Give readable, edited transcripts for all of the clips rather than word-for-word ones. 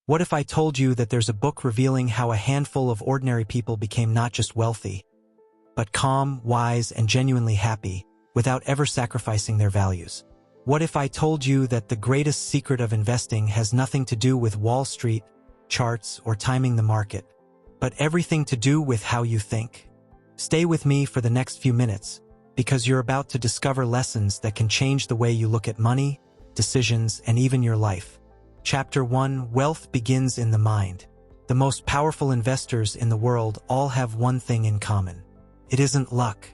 What if I told you that there's a book revealing how a handful of ordinary people became not just wealthy, but calm, wise, and genuinely happy, without ever sacrificing their values? What if I told you that the greatest secret of investing has nothing to do with Wall Street, charts, or timing the market, but everything to do with how you think? Stay with me for the next few minutes, because you're about to discover lessons that can change the way you look at money, decisions, and even your life. Chapter 1: Wealth begins in the mind. The most powerful investors in the world all have one thing in common. It isn't luck.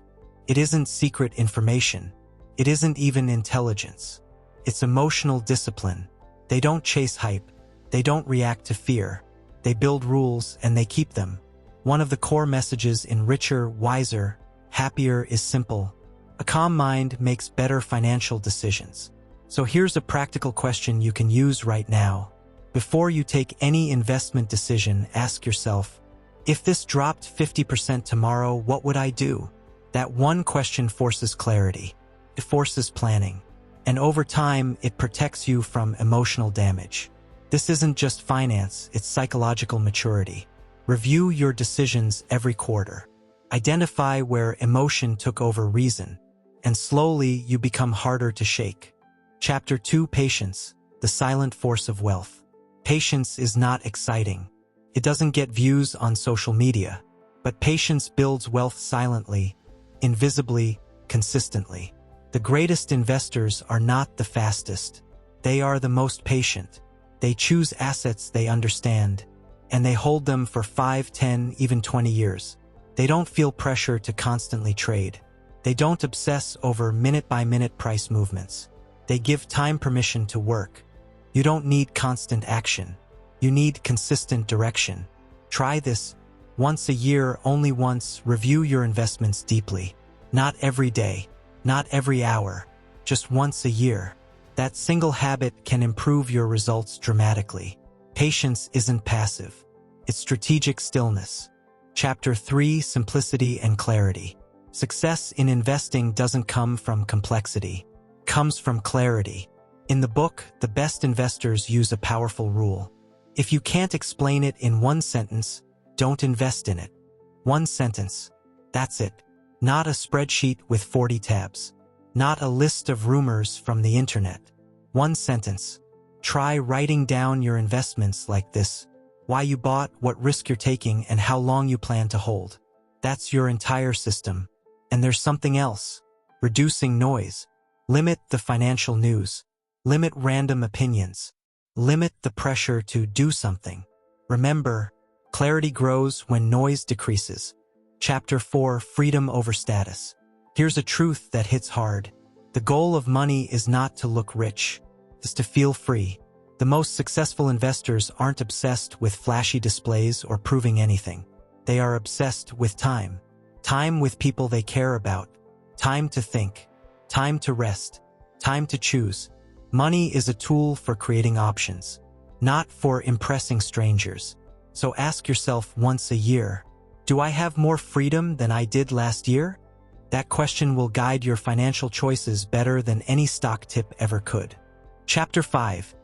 It isn't secret information. It isn't even intelligence. It's emotional discipline. They don't chase hype. They don't react to fear. They build rules and they keep them. One of the core messages in Richer, Wiser, Happier is simple. A calm mind makes better financial decisions. So here's a practical question you can use right now. Before you take any investment decision, ask yourself, if this dropped 50% tomorrow, what would I do? That one question forces clarity. It forces planning. And over time, it protects you from emotional damage. This isn't just finance, it's psychological maturity. Review your decisions every quarter. Identify where emotion took over reason, and slowly you become harder to shake. Chapter 2: Patience, the silent force of wealth. Patience is not exciting. It doesn't get views on social media, but patience builds wealth silently, invisibly, consistently. The greatest investors are not the fastest. They are the most patient. They choose assets they understand, and they hold them for 5, 10, even 20 years. They don't feel pressure to constantly trade. They don't obsess over minute-by-minute price movements. They give time permission to work. You don't need constant action. You need consistent direction. Try this once a year, only once. Review your investments deeply. Not every day, not every hour, just once a year. That single habit can improve your results dramatically. Patience isn't passive. It's strategic stillness. Chapter 3: Simplicity and Clarity. Success in investing doesn't come from complexity. It comes from clarity. In the book, The Best Investors use a powerful rule. If you can't explain it in one sentence, don't invest in it. One sentence. That's it. Not a spreadsheet with 40 tabs. Not a list of rumors from the internet. One sentence. Try writing down your investments like this: why you bought, what risk you're taking, and how long you plan to hold. That's your entire system. And there's something else. Reducing noise. Limit the financial news. Limit random opinions. Limit the pressure to do something. Remember, clarity grows when noise decreases. Chapter 4: Freedom over Status. Here's a truth that hits hard. The goal of money is not to look rich. It's to feel free. The most successful investors aren't obsessed with flashy displays or proving anything. They are obsessed with time. Time with people they care about. Time to think. Time to rest. Time to choose. Money is a tool for creating options, not for impressing strangers. So ask yourself once a year, do I have more freedom than I did last year? That question will guide your financial choices better than any stock tip ever could. Chapter 5: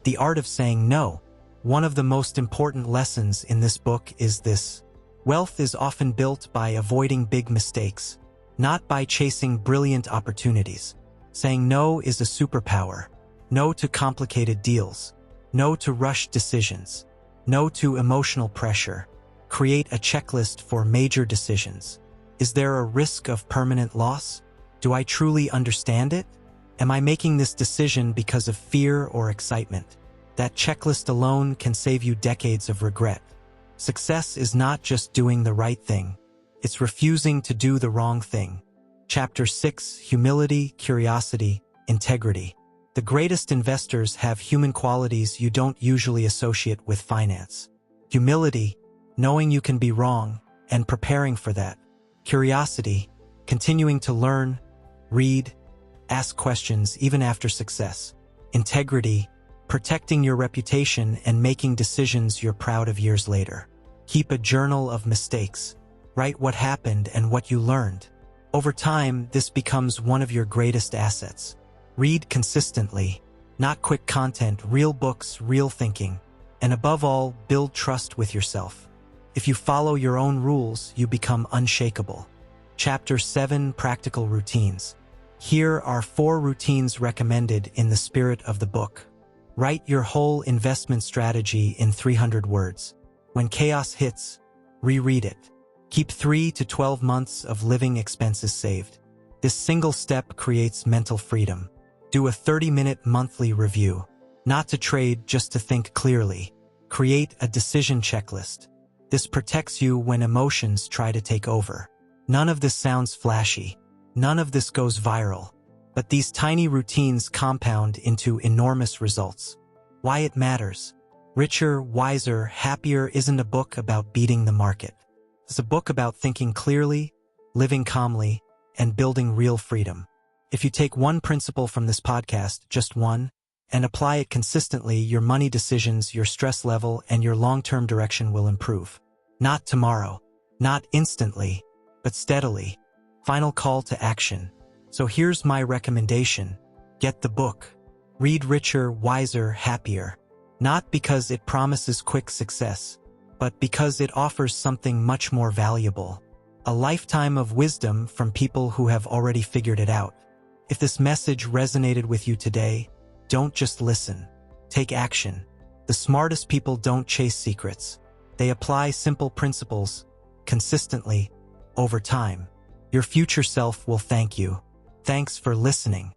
The Art of Saying No. One of the most important lessons in this book is this: wealth is often built by avoiding big mistakes, not by chasing brilliant opportunities. Saying no is a superpower. No to complicated deals. No to rushed decisions. No to emotional pressure. Create a checklist for major decisions. Is there a risk of permanent loss? Do I truly understand it? Am I making this decision because of fear or excitement? That checklist alone can save you decades of regret. Success is not just doing the right thing. It's refusing to do the wrong thing. Chapter 6: Humility, Curiosity, Integrity. The greatest investors have human qualities you don't usually associate with finance. Humility, knowing you can be wrong, and preparing for that. Curiosity, continuing to learn, read, ask questions even after success. Integrity, protecting your reputation and making decisions you're proud of years later. Keep a journal of mistakes. Write what happened and what you learned. Over time, this becomes one of your greatest assets. Read consistently, not quick content, real books, real thinking. And above all, build trust with yourself. If you follow your own rules, you become unshakable. Chapter 7: Practical Routines. Here are 4 routines recommended in the spirit of the book. Write your whole investment strategy in 300 words. When chaos hits, reread it. Keep 3 to 12 months of living expenses saved. This single step creates mental freedom. Do a 30-minute monthly review. Not to trade, just to think clearly. Create a decision checklist. This protects you when emotions try to take over. None of this sounds flashy. None of this goes viral. But these tiny routines compound into enormous results. Why it matters. Richer, Wiser, Happier isn't a book about beating the market. It's a book about thinking clearly, living calmly, and building real freedom. If you take one principle from this podcast, just one, and apply it consistently, your money decisions, your stress level, and your long-term direction will improve. Not tomorrow, not instantly, but steadily. Final call to action. So here's my recommendation. Get the book. Read Richer, Wiser, Happier. Not because it promises quick success, but because it offers something much more valuable. A lifetime of wisdom from people who have already figured it out. If this message resonated with you today, don't just listen. Take action. The smartest people don't chase secrets. They apply simple principles, consistently, over time. Your future self will thank you. Thanks for listening.